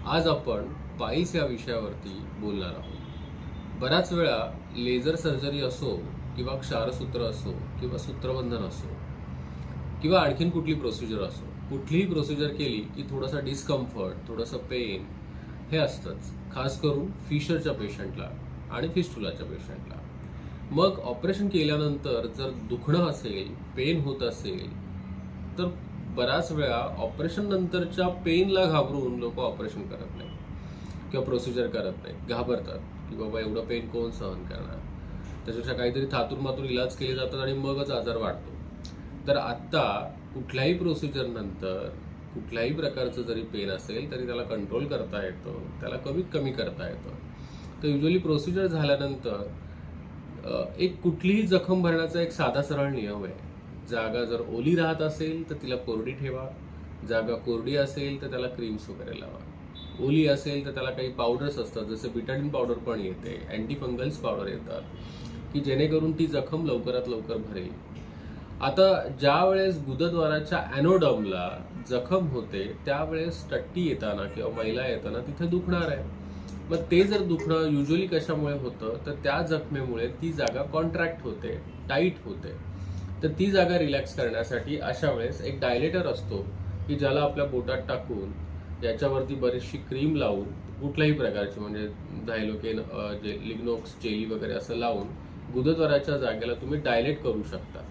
आज आपण पाईल्स या विषयावरती बोलणार आहोत. बऱ्याच वेळा लेझर सर्जरी असो किंवा क्षारसूत्र असो किंवा सूत्रबंधन असो किंवा आणखीन कुठली प्रोसिजर असो, कुठलीही प्रोसिजर केली की थोडासा डिस्कम्फर्ट, थोडंसं पेन हे असतंच, खास करून फिशरच्या पेशंटला आणि फिस्टुलाच्या पेशंटला. मग ऑपरेशन केल्यानंतर जर दुखणं असेल, पेन होत असेल, तर बऱ्याच वेळा ऑपरेशन नंतरच्या पेनला घाबरून लोक ऑपरेशन करत नाही किंवा प्रोसिजर करत नाही, घाबरतात की बाबा एवढं पेन कोण सहन करणार, त्याच्यापेक्षा काहीतरी थातूर मातूर इलाज केले जातात आणि मगच आजार वाढतो. तर आत्ता कुठल्याही प्रोसिजर नंतर कुठल्याही प्रकारचं जरी पेन असेल तरी त्याला कंट्रोल करता येतं, त्याला कमीत कमी करता येतं. तर युजली प्रोसिजर झाल्यानंतर एक कुठलीही जखम भरण्याचा एक साधा सरळ नियम आहे. जागा जर ओली राहत असेल तर तिला कोरडी ठेवा, जागा कोरडी असेल तर त्याला क्रीम्स वगैरे लावा, ओली असेल तर त्याला काही पावडर्स असतात, जसे बिटाडिन पावडर पण येते, अँटी फंगल्स पावडर येतात की जेणेकरून ती जखम लवकरात लवकर भरेल. आता ज्या वेळेस गुदद्वाराच्या ॲनोडर्मला जखम होते त्यावेळेस टट्टी येताना किंवा मैला येताना तिथे दुखणार आहे. मग ते जर दुखणं युजली कशामुळे होतं तर त्या जखमेमुळे ती जागा कॉन्ट्रॅक्ट होते, टाईट होते. तर ती जागा रिलॅक्स करण्यासाठी अशा वेळेस एक डायलेटर असतो की ज्याला आपल्या बोटात टाकून याच्यावरती बरीचशी क्रीम लावून, कुठल्याही प्रकारची म्हणजे झायलोकेन, जे लिग्नोक्स जेली वगैरे असं लावून गुदद्वाराच्या जागेला तुम्ही डायलेट करू शकता.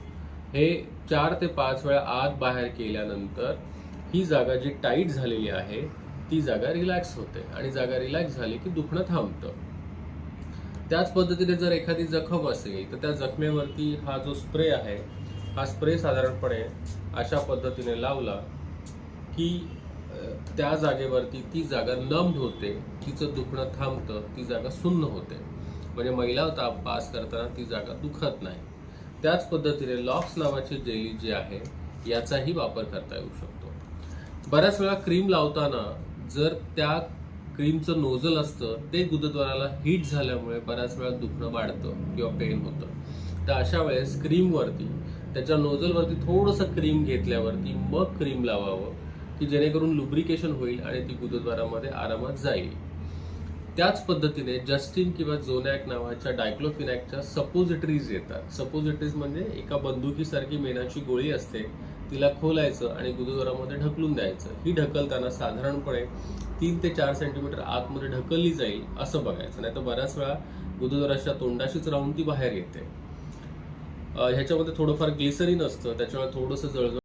हे 4 ते 5 वेळा आत बाहेर केल्यानंतर ही जागा जी टाईट झालेली आहे ती जागा रिलॅक्स होते आणि जागा रिलॅक्स झाली की दुखणं थांबतं. त्याच पद्धतीने जर एखादी जखम असेल तर त्या जखमेवरती हा जो स्प्रे आहे, हा स्प्रे साधारणपणे अशा पद्धतीने लावला की त्या जागेवरती ती जागा नम्ड होते, तिचं दुखणं थांबतं, ती जागा सुन्न होते, म्हणजे मैला ताप पास करताना ती जागा दुखत नाही. त्याच पद्धतीने लॉक्स नावाची जेली जी आहे याचाही वापर करता येऊ शकतो. बऱ्याच वेळा क्रीम लावताना जर त्या क्रीमचं नोझल असतं ते गुदद्वाराला हीट झाल्यामुळे बऱ्याच वेळा दुखणं वाढतं किंवा पेन होतं. तर अशा वेळेस क्रीमवरती, त्याच्या नोझलवरती थोडंसं क्रीम घेतल्यावरती मग क्रीम लावावं की जेणेकरून लुब्रिकेशन होईल आणि ती गुदद्वारामध्ये आरामात जाईल. त्याच पद्धतीने जस्टिन किंवा झोनॅक नावाच्या डायक्लोफिनॅकच्या सपोजिटरीज येतात. सपोजिटरीज म्हणजे एका बंदुकीसारखी मेणाची गोळी असते, तिला खोलायचं आणि गुदद्वारामध्ये ढकलून द्यायचं. ही ढकलताना साधारणपणे 3 ते 4 सेंटीमीटर आतमध्ये ढकलली जाईल असं बघायचं, नाही तर बऱ्याच वेळा गुदद्वाराच्या तोंडाशीच राहून ती बाहेर येते. ह्याच्यामध्ये थोडंफार ग्लिसरीन असतं, त्याच्यामुळे थोडंसं जळजळ